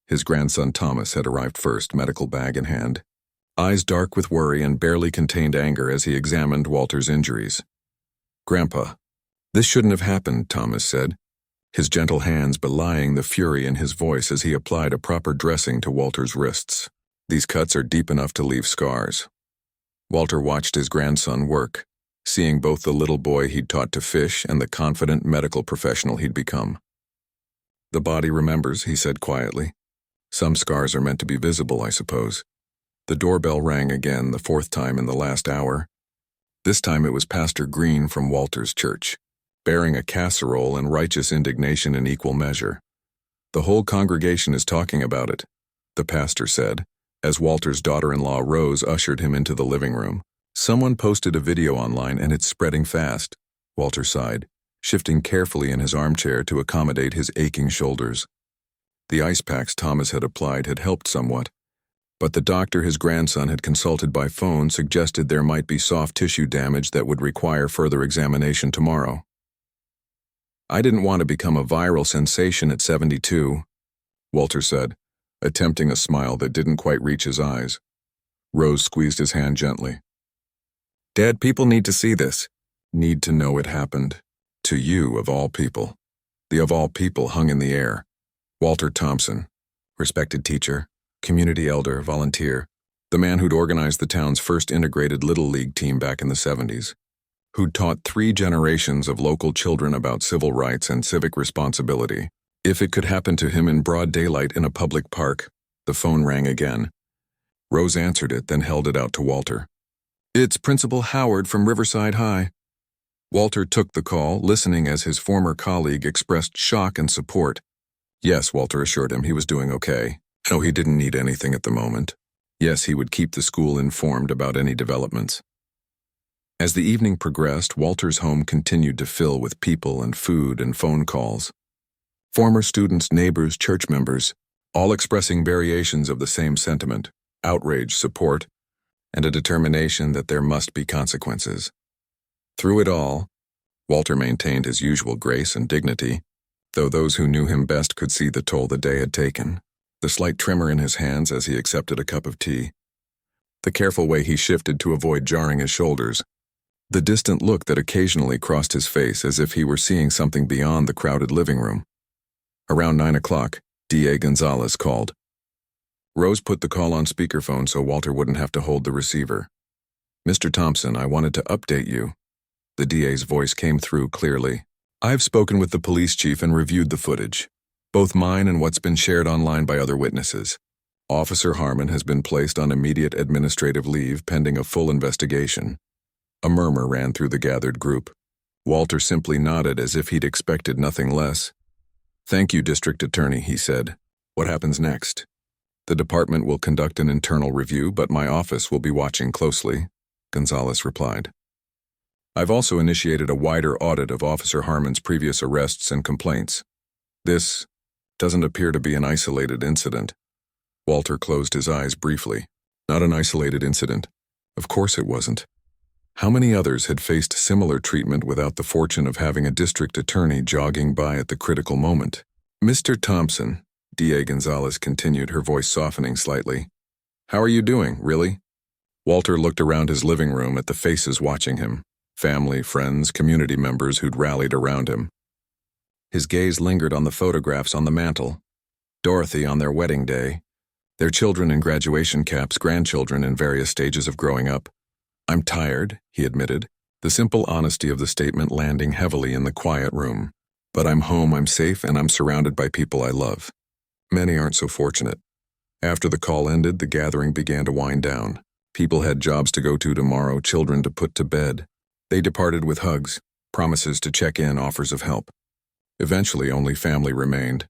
His grandson Thomas had arrived first, medical bag in hand, eyes dark with worry and barely contained anger as he examined Walter's injuries. Grandpa, this shouldn't have happened, Thomas said, his gentle hands belying the fury in his voice as he applied a proper dressing to Walter's wrists. These cuts are deep enough to leave scars. Walter watched his grandson work, seeing both the little boy he'd taught to fish and the confident medical professional he'd become. The body remembers, he said quietly. Some scars are meant to be visible, I suppose. The doorbell rang again, the 4th time in the last hour. This time it was Pastor Green from Walter's church, bearing a casserole and righteous indignation in equal measure. The whole congregation is talking about it, the pastor said, as Walter's daughter-in-law Rose ushered him into the living room. Someone posted a video online and it's spreading fast, Walter sighed, shifting carefully in his armchair to accommodate his aching shoulders. The ice packs Thomas had applied had helped somewhat, but the doctor his grandson had consulted by phone suggested there might be soft tissue damage that would require further examination tomorrow. I didn't want to become a viral sensation at 72, Walter said, attempting a smile that didn't quite reach his eyes. Rose squeezed his hand gently. Dad, people need to see this. Need to know it happened. To you, of all people. The of all people hung in the air. Walter Thompson, respected teacher, community elder, volunteer, the man who'd organized the town's first integrated Little League team back in the 70s, who'd taught 3 generations of local children about civil rights and civic responsibility. If it could happen to him in broad daylight in a public park, the phone rang again. Rose answered it, then held it out to Walter. It's Principal Howard from Riverside High. Walter took the call, listening as his former colleague expressed shock and support. Yes, Walter assured him he was doing okay. No, he didn't need anything at the moment. Yes, he would keep the school informed about any developments. As the evening progressed, Walter's home continued to fill with people and food and phone calls. Former students, neighbors, church members, all expressing variations of the same sentiment: outrage, support, and a determination that there must be consequences. Through it all, Walter maintained his usual grace and dignity, though those who knew him best could see the toll the day had taken. The slight tremor in his hands as he accepted a cup of tea, the careful way he shifted to avoid jarring his shoulders, the distant look that occasionally crossed his face as if he were seeing something beyond the crowded living room. Around 9 o'clock, D.A. Gonzalez called. Rose put the call on speakerphone so Walter wouldn't have to hold the receiver. "Mr. Thompson, I wanted to update you." The DA's voice came through clearly. "I've spoken with the police chief and reviewed the footage, both mine and what's been shared online by other witnesses. Officer Harmon has been placed on immediate administrative leave pending a full investigation." A murmur ran through the gathered group. Walter simply nodded as if he'd expected nothing less. "Thank you, District Attorney," he said. "What happens next?" "The department will conduct an internal review, but my office will be watching closely," Gonzalez replied. "I've also initiated a wider audit of Officer Harmon's previous arrests and complaints. This doesn't appear to be an isolated incident." Walter closed his eyes briefly. Not an isolated incident. Of course it wasn't. How many others had faced similar treatment without the fortune of having a district attorney jogging by at the critical moment? "Mr. Thompson," D.A. Gonzalez continued, her voice softening slightly. "How are you doing, really?" Walter looked around his living room at the faces watching him, family, friends, community members who'd rallied around him. His gaze lingered on the photographs on the mantel. Dorothy on their wedding day, their children in graduation caps, grandchildren in various stages of growing up. "I'm tired," he admitted, the simple honesty of the statement landing heavily in the quiet room. "But I'm home, I'm safe, and I'm surrounded by people I love." Many aren't so fortunate. After the call ended, the gathering began to wind down. People had jobs to go to tomorrow, children to put to bed. They departed with hugs, promises to check in, offers of help. Eventually, only family remained.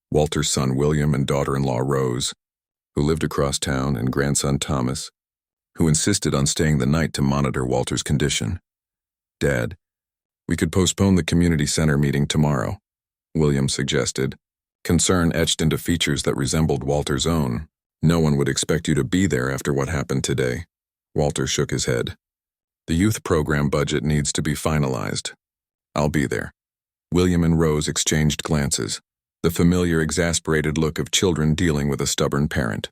Walter's son William and daughter-in-law Rose, who lived across town, and grandson Thomas, who insisted on staying the night to monitor Walter's condition. "Dad, we could postpone the community center meeting tomorrow," William suggested, concern etched into features that resembled Walter's own. "No one would expect you to be there after what happened today." Walter shook his head. "The youth program budget needs to be finalized. I'll be there." William and Rose exchanged glances, the familiar exasperated look of children dealing with a stubborn parent.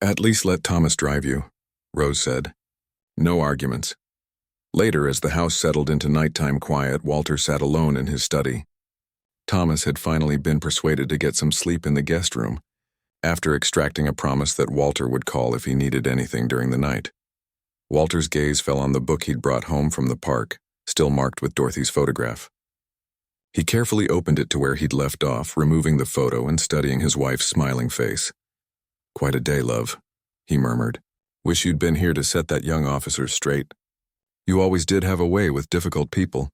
"At least let Thomas drive you," Rose said. No arguments. Later, as the house settled into nighttime quiet, Walter sat alone in his study. Thomas had finally been persuaded to get some sleep in the guest room, after extracting a promise that Walter would call if he needed anything during the night. Walter's gaze fell on the book he'd brought home from the park, still marked with Dorothy's photograph. He carefully opened it to where he'd left off, removing the photo and studying his wife's smiling face. "Quite a day, love," he murmured. "Wish you'd been here to set that young officer straight. You always did have a way with difficult people."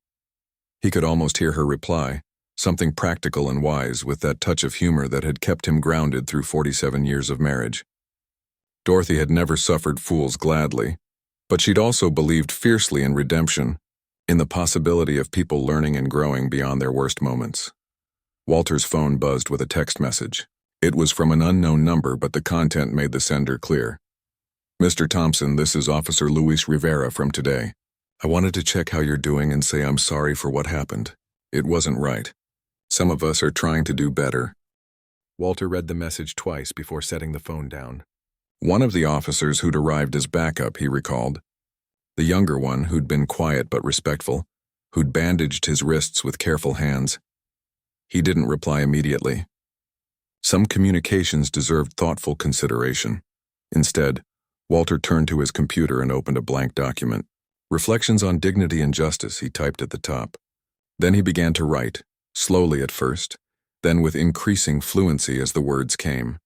He could almost hear her reply, something practical and wise with that touch of humor that had kept him grounded through 47 years of marriage. Dorothy had never suffered fools gladly, but she'd also believed fiercely in redemption, in the possibility of people learning and growing beyond their worst moments. Walter's phone buzzed with a text message. It was from an unknown number, but the content made the sender clear. "Mr. Thompson, this is Officer Luis Rivera from today. I wanted to check how you're doing and say I'm sorry for what happened. It wasn't right. Some of us are trying to do better." Walter read the message twice before setting the phone down. One of the officers who'd arrived as backup, he recalled. The younger one, who'd been quiet but respectful, who'd bandaged his wrists with careful hands. He didn't reply immediately. Some communications deserved thoughtful consideration. Instead, Walter turned to his computer and opened a blank document. "Reflections on Dignity and Justice," he typed at the top. Then he began to write, slowly at first, then with increasing fluency as the words came.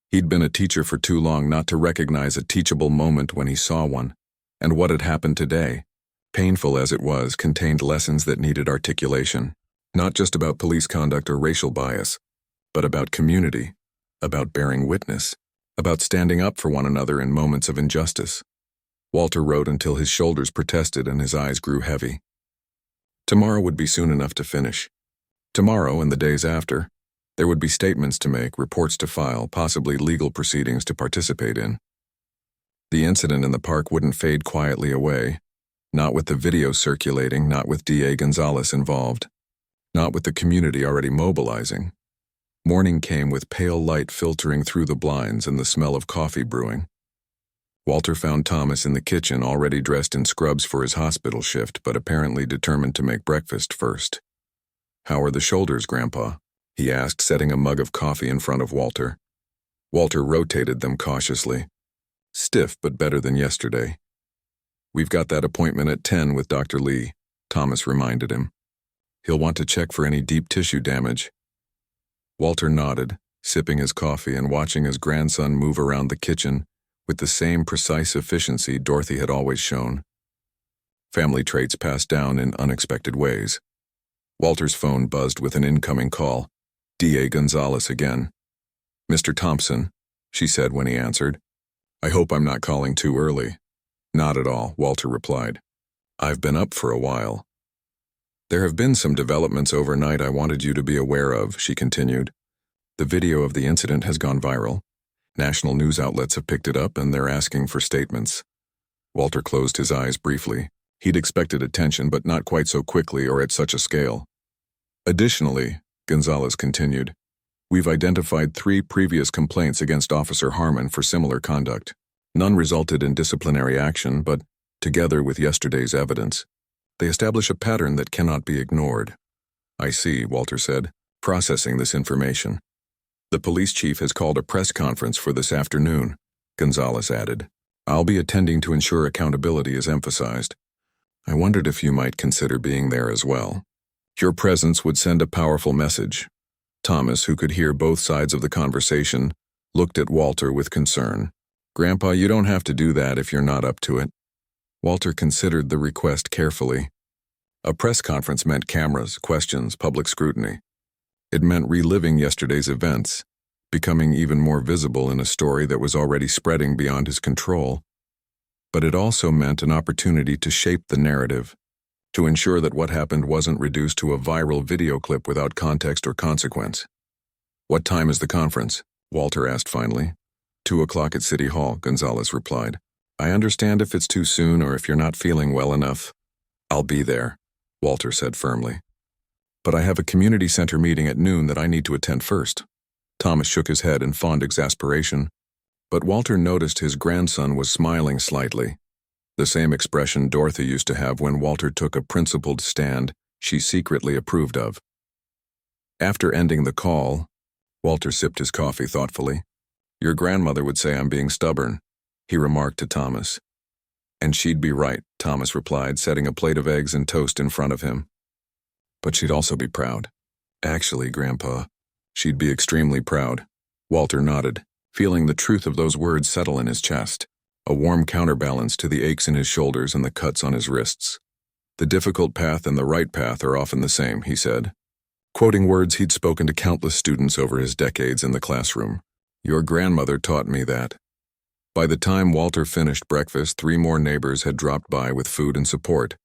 He'd been a teacher for too long not to recognize a teachable moment when he saw one, and what had happened today, painful as it was, contained lessons that needed articulation, not just about police conduct or racial bias, but about community, about bearing witness, about standing up for one another in moments of injustice. Walter wrote until his shoulders protested and his eyes grew heavy. Tomorrow would be soon enough to finish. Tomorrow and the days after, there would be statements to make, reports to file, possibly legal proceedings to participate in. The incident in the park wouldn't fade quietly away, not with the video circulating, not with D.A. Gonzalez involved, not with the community already mobilizing. Morning came with pale light filtering through the blinds and the smell of coffee brewing. Walter found Thomas in the kitchen, already dressed in scrubs for his hospital shift, but apparently determined to make breakfast first. "How are the shoulders, Grandpa?" he asked, setting a mug of coffee in front of Walter. Walter rotated them cautiously. "Stiff, but better than yesterday." "We've got that appointment at 10 with Dr. Lee," Thomas reminded him. "He'll want to check for any deep tissue damage." Walter nodded, sipping his coffee and watching his grandson move around the kitchen with the same precise efficiency Dorothy had always shown. Family traits passed down in unexpected ways. Walter's phone buzzed with an incoming call. D.A. Gonzalez again. "Mr. Thompson," she said when he answered. "I hope I'm not calling too early." "Not at all," Walter replied. "I've been up for a while." "There have been some developments overnight I wanted you to be aware of," she continued. "The video of the incident has gone viral. National news outlets have picked it up and they're asking for statements." Walter closed his eyes briefly. He'd expected attention, but not quite so quickly or at such a scale. "Additionally," Gonzalez continued, "we've identified 3 previous complaints against Officer Harmon for similar conduct. None resulted in disciplinary action, but, together with yesterday's evidence, they establish a pattern that cannot be ignored." "I see," Walter said, processing this information. "The police chief has called a press conference for this afternoon," Gonzalez added. "I'll be attending to ensure accountability is emphasized. I wondered if you might consider being there as well. Your presence would send a powerful message." Thomas, who could hear both sides of the conversation, looked at Walter with concern. "Grandpa, you don't have to do that if you're not up to it." Walter considered the request carefully. A press conference meant cameras, questions, public scrutiny. It meant reliving yesterday's events, becoming even more visible in a story that was already spreading beyond his control. But it also meant an opportunity to shape the narrative, to ensure that what happened wasn't reduced to a viral video clip without context or consequence. "What time is the conference?" Walter asked finally. 2:00 at City Hall, Gonzalez replied. "I understand if it's too soon or if you're not feeling well enough." "I'll be there," Walter said firmly. "But I have a community center meeting at noon that I need to attend first." Thomas shook his head in fond exasperation, but Walter noticed his grandson was smiling slightly, the same expression Dorothy used to have when Walter took a principled stand she secretly approved of. After ending the call, Walter sipped his coffee thoughtfully. "Your grandmother would say I'm being stubborn," he remarked to Thomas. "And she'd be right," Thomas replied, setting a plate of eggs and toast in front of him. "But she'd also be proud." "Actually, Grandpa, she'd be extremely proud." Walter nodded, feeling the truth of those words settle in his chest, a warm counterbalance to the aches in his shoulders and the cuts on his wrists. "The difficult path and the right path are often the same," he said, quoting words he'd spoken to countless students over his decades in the classroom. "Your grandmother taught me that." By the time Walter finished breakfast, 3 more neighbors had dropped by with food and support.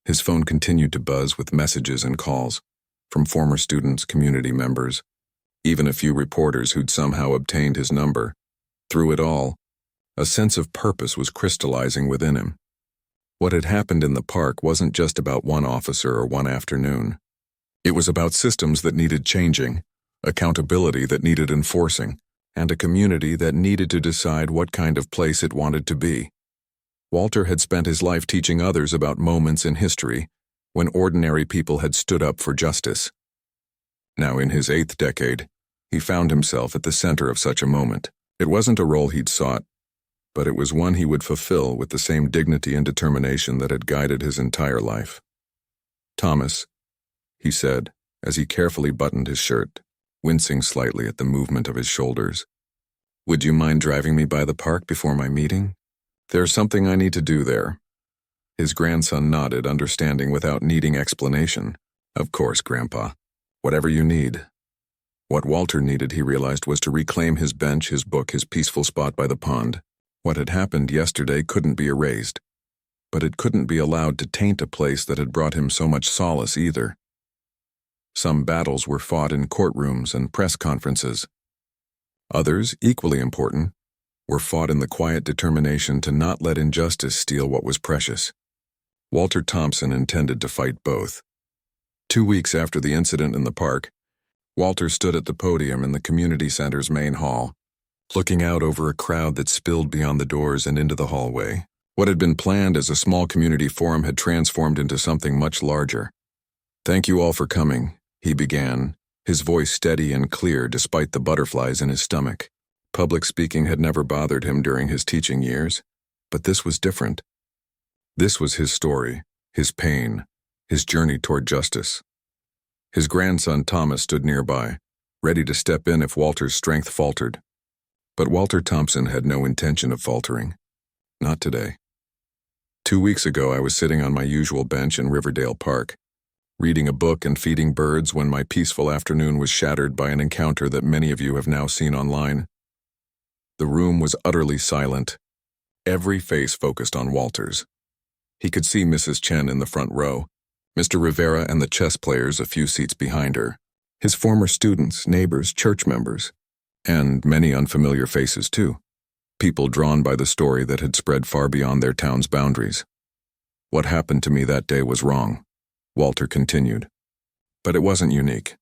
His phone continued to buzz with messages and calls from former students, community members, even a few reporters who'd somehow obtained his number. Through it all, a sense of purpose was crystallizing within him. What had happened in the park wasn't just about one officer or one afternoon. It was about systems that needed changing, accountability that needed enforcing, and a community that needed to decide what kind of place it wanted to be. Walter had spent his life teaching others about moments in history when ordinary people had stood up for justice. Now in his 8th decade, he found himself at the center of such a moment. It wasn't a role he'd sought, but it was one he would fulfill with the same dignity and determination that had guided his entire life. "Thomas," he said, as he carefully buttoned his shirt, wincing slightly at the movement of his shoulders, "would you mind driving me by the park before my meeting? There's something I need to do there." His grandson nodded, understanding without needing explanation. "Of course, Grandpa. Whatever you need." What Walter needed, he realized, was to reclaim his bench, his book, his peaceful spot by the pond. What had happened yesterday couldn't be erased, but it couldn't be allowed to taint a place that had brought him so much solace either. Some battles were fought in courtrooms and press conferences. Others, equally important, were fought in the quiet determination to not let injustice steal what was precious. Walter Thompson intended to fight both. 2 weeks after the incident in the park, Walter stood at the podium in the community center's main hall, looking out over a crowd that spilled beyond the doors and into the hallway. What had been planned as a small community forum had transformed into something much larger. "Thank you all for coming," he began, his voice steady and clear despite the butterflies in his stomach. Public speaking had never bothered him during his teaching years, but this was different. This was his story, his pain, his journey toward justice. His grandson Thomas stood nearby, ready to step in if Walter's strength faltered. But Walter Thompson had no intention of faltering. Not today. 2 weeks ago, I was sitting on my usual bench in Riverdale Park, reading a book and feeding birds when my peaceful afternoon was shattered by an encounter that many of you have now seen online. The room was utterly silent, every face focused on Walter's. He could see Mrs. Chen in the front row, Mr. Rivera and the chess players a few seats behind her, his former students, neighbors, church members, and many unfamiliar faces too, people drawn by the story that had spread far beyond their town's boundaries. "What happened to me that day was wrong," Walter continued. "But it wasn't unique.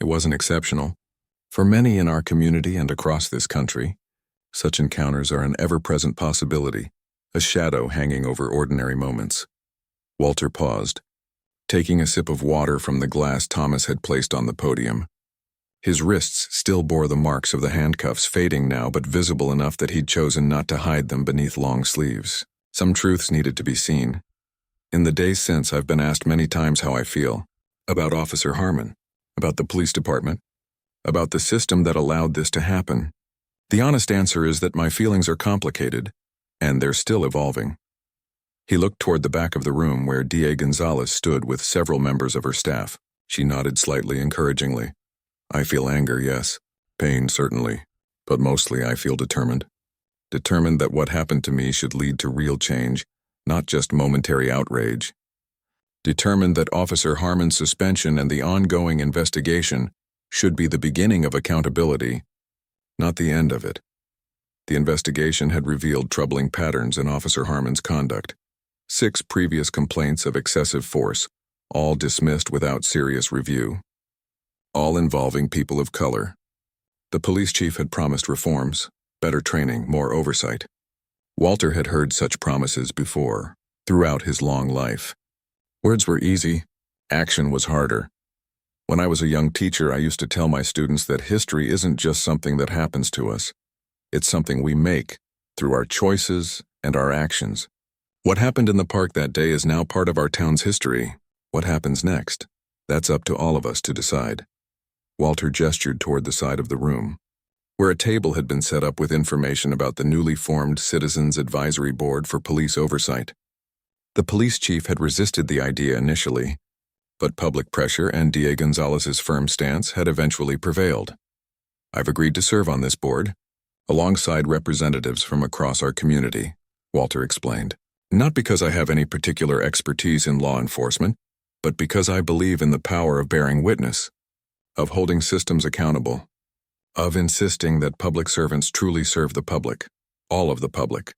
It wasn't exceptional. For many in our community and across this country, such encounters are an ever-present possibility, a shadow hanging over ordinary moments." Walter paused, taking a sip of water from the glass Thomas had placed on the podium. His wrists still bore the marks of the handcuffs, fading now but visible enough that he'd chosen not to hide them beneath long sleeves. Some truths needed to be seen. In the days since, I've been asked many times how I feel, about Officer Harmon, about the police department, about the system that allowed this to happen. The honest answer is that my feelings are complicated, and they're still evolving. He looked toward the back of the room where D.A. Gonzalez stood with several members of her staff. She nodded slightly encouragingly. "I feel anger, yes. Pain, certainly. But mostly I feel determined. Determined that what happened to me should lead to real change, not just momentary outrage. Determined that Officer Harmon's suspension and the ongoing investigation should be the beginning of accountability, not the end of it." The investigation had revealed troubling patterns in Officer Harmon's conduct. 6 previous complaints of excessive force, all dismissed without serious review. All involving people of color. The police chief had promised reforms, better training, more oversight. Walter had heard such promises before, throughout his long life. Words were easy, action was harder. When I was a young teacher, I used to tell my students that history isn't just something that happens to us. It's something we make through our choices and our actions. What happened in the park that day is now part of our town's history. What happens next? That's up to all of us to decide. Walter gestured toward the side of the room, where a table had been set up with information about the newly formed Citizens Advisory Board for Police Oversight. The police chief had resisted the idea initially, but public pressure and D.A. Gonzalez's firm stance had eventually prevailed. "I've agreed to serve on this board, alongside representatives from across our community," Walter explained. "Not because I have any particular expertise in law enforcement, but because I believe in the power of bearing witness, of holding systems accountable, of insisting that public servants truly serve the public, all of the public."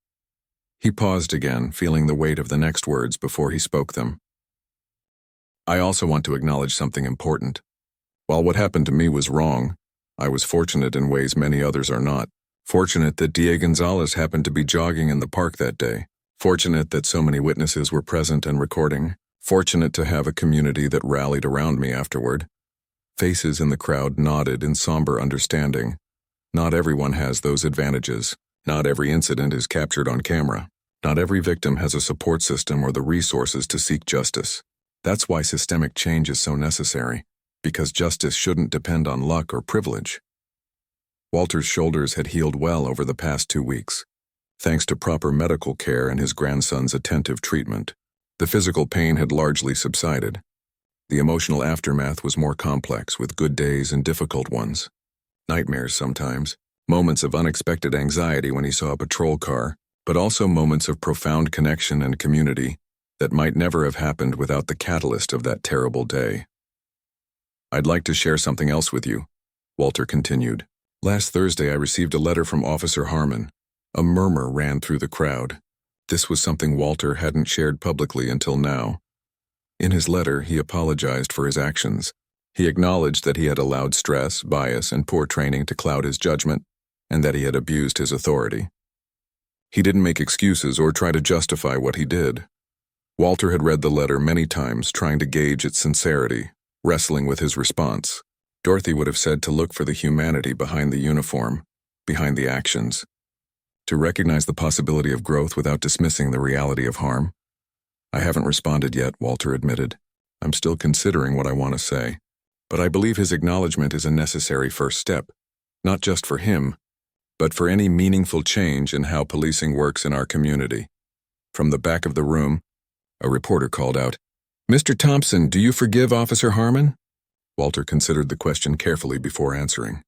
He paused again, feeling the weight of the next words before he spoke them. "I also want to acknowledge something important. While what happened to me was wrong, I was fortunate in ways many others are not. Fortunate that D.A. Gonzalez happened to be jogging in the park that day. Fortunate that so many witnesses were present and recording. Fortunate to have a community that rallied around me afterward." Faces in the crowd nodded in somber understanding. Not everyone has those advantages. Not every incident is captured on camera. Not every victim has a support system or the resources to seek justice. That's why systemic change is so necessary, because justice shouldn't depend on luck or privilege. Walter's shoulders had healed well over the past 2 weeks, thanks to proper medical care and his grandson's attentive treatment. The physical pain had largely subsided. The emotional aftermath was more complex, with good days and difficult ones. Nightmares sometimes, moments of unexpected anxiety when he saw a patrol car, but also moments of profound connection and community that might never have happened without the catalyst of that terrible day. "I'd like to share something else with you," Walter continued. "Last Thursday I received a letter from Officer Harmon." A murmur ran through the crowd. This was something Walter hadn't shared publicly until now. In his letter, he apologized for his actions. He acknowledged that he had allowed stress, bias, and poor training to cloud his judgment, and that he had abused his authority. He didn't make excuses or try to justify what he did. Walter had read the letter many times, trying to gauge its sincerity, wrestling with his response. Dorothy would have said to look for the humanity behind the uniform, behind the actions. To recognize the possibility of growth without dismissing the reality of harm. "I haven't responded yet," Walter admitted. "I'm still considering what I want to say. But I believe his acknowledgement is a necessary first step, not just for him, but for any meaningful change in how policing works in our community." From the back of the room, a reporter called out, "Mr. Thompson, do you forgive Officer Harmon?" Walter considered the question carefully before answering.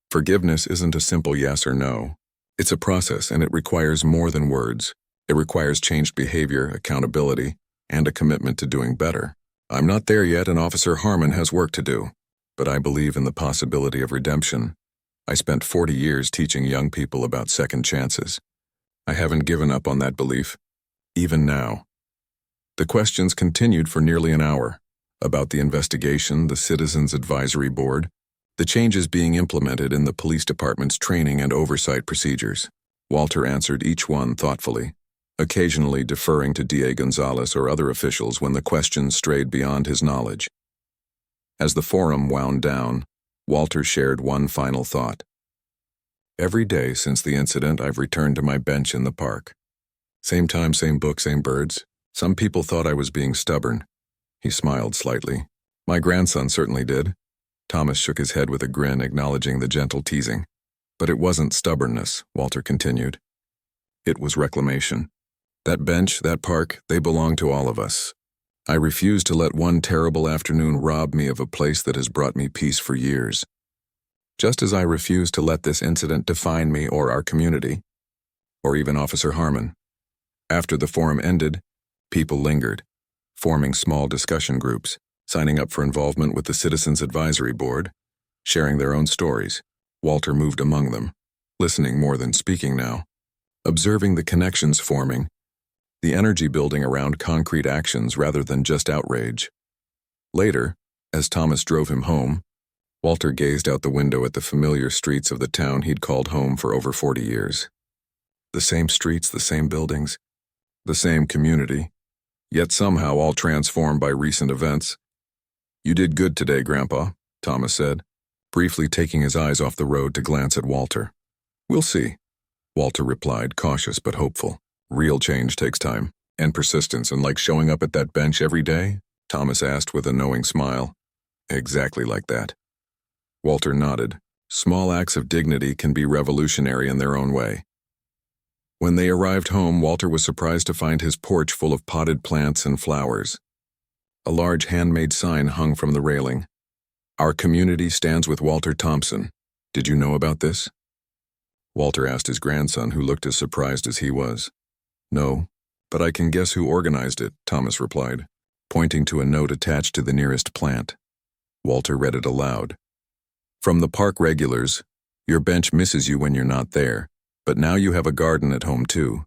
Forgiveness isn't a simple yes or no. It's a process, and it requires more than words. It requires changed behavior, accountability, and a commitment to doing better. "I'm not there yet, and Officer Harmon has work to do. But I believe in the possibility of redemption. I spent 40 years teaching young people about second chances. I haven't given up on that belief, even now." The questions continued for nearly an hour, about the investigation, the Citizens Advisory Board, the changes being implemented in the police department's training and oversight procedures. Walter answered each one thoughtfully, occasionally deferring to D.A. Gonzalez or other officials when the questions strayed beyond his knowledge. As the forum wound down, Walter shared one final thought. "Every day since the incident, I've returned to my bench in the park. Same time, same book, same birds. Some people thought I was being stubborn." He smiled slightly. "My grandson certainly did." Thomas shook his head with a grin, acknowledging the gentle teasing. "But it wasn't stubbornness," Walter continued. "It was reclamation. That bench, that park, they belong to all of us. I refuse to let one terrible afternoon rob me of a place that has brought me peace for years. Just as I refuse to let this incident define me or our community, or even Officer Harmon." After the forum ended, people lingered, forming small discussion groups, signing up for involvement with the Citizens Advisory Board, sharing their own stories. Walter moved among them, listening more than speaking now, observing the connections forming, the energy building around concrete actions rather than just outrage. Later, as Thomas drove him home, Walter gazed out the window at the familiar streets of the town he'd called home for over 40 years. The same streets, the same buildings, the same community, yet somehow all transformed by recent events. "You did good today, Grandpa," Thomas said, briefly taking his eyes off the road to glance at Walter. "We'll see," Walter replied, cautious but hopeful. "Real change takes time and persistence, and like showing up at that bench every day?" Thomas asked with a knowing smile. "Exactly like that." Walter nodded. Small acts of dignity can be revolutionary in their own way. When they arrived home, Walter was surprised to find his porch full of potted plants and flowers. A large handmade sign hung from the railing. "Our community stands with Walter Thompson. Did you know about this?" Walter asked his grandson, who looked as surprised as he was. "No, but I can guess who organized it," Thomas replied, pointing to a note attached to the nearest plant. Walter read it aloud. "From the park regulars, your bench misses you when you're not there, but now you have a garden at home too.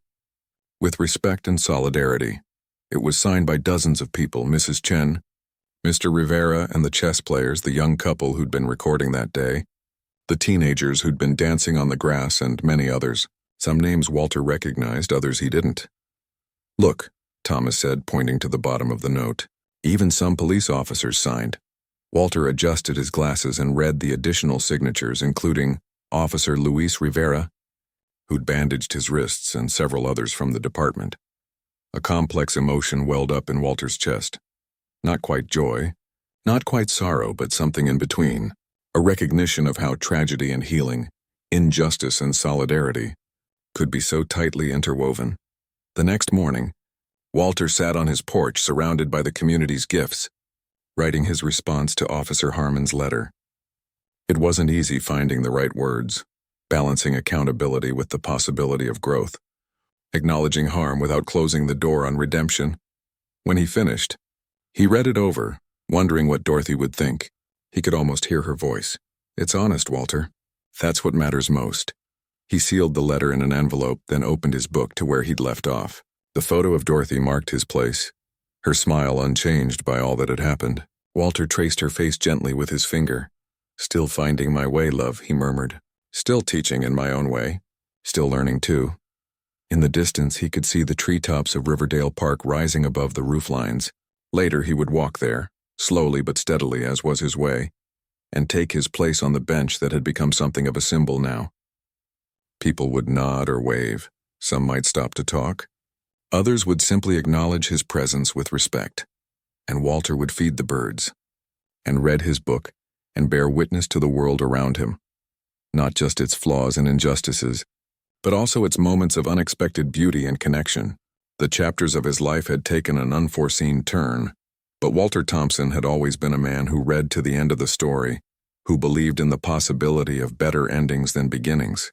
With respect and solidarity." It was signed by dozens of people: Mrs. Chen, Mr. Rivera and the chess players, the young couple who'd been recording that day, the teenagers who'd been dancing on the grass, and many others. Some names Walter recognized, others he didn't. "Look," Thomas said, pointing to the bottom of the note. "Even some police officers signed." Walter adjusted his glasses and read the additional signatures, including Officer Luis Rivera, who'd bandaged his wrists, and several others from the department. A complex emotion welled up in Walter's chest. Not quite joy, not quite sorrow, but something in between. A recognition of how tragedy and healing, injustice and solidarity, could be so tightly interwoven. The next morning, Walter sat on his porch surrounded by the community's gifts. writing his response to Officer Harmon's letter. It wasn't easy finding the right words, balancing accountability with the possibility of growth, acknowledging harm without closing the door on redemption. When he finished, he read it over, wondering what Dorothy would think. He could almost hear her voice. "It's honest, Walter. That's what matters most." He sealed the letter in an envelope, then opened his book to where he'd left off. The photo of Dorothy marked his place, her smile unchanged by all that had happened. Walter traced her face gently with his finger. "Still finding my way, love," he murmured. "Still teaching in my own way. Still learning, too." In the distance, he could see the treetops of Riverdale Park rising above the roof lines. Later, he would walk there, slowly but steadily as was his way, and take his place on the bench that had become something of a symbol now. People would nod or wave. Some might stop to talk. Others would simply acknowledge his presence with respect. And Walter would feed the birds, and read his book, and bear witness to the world around him. Not just its flaws and injustices, but also its moments of unexpected beauty and connection. The chapters of his life had taken an unforeseen turn, but Walter Thompson had always been a man who read to the end of the story, who believed in the possibility of better endings than beginnings.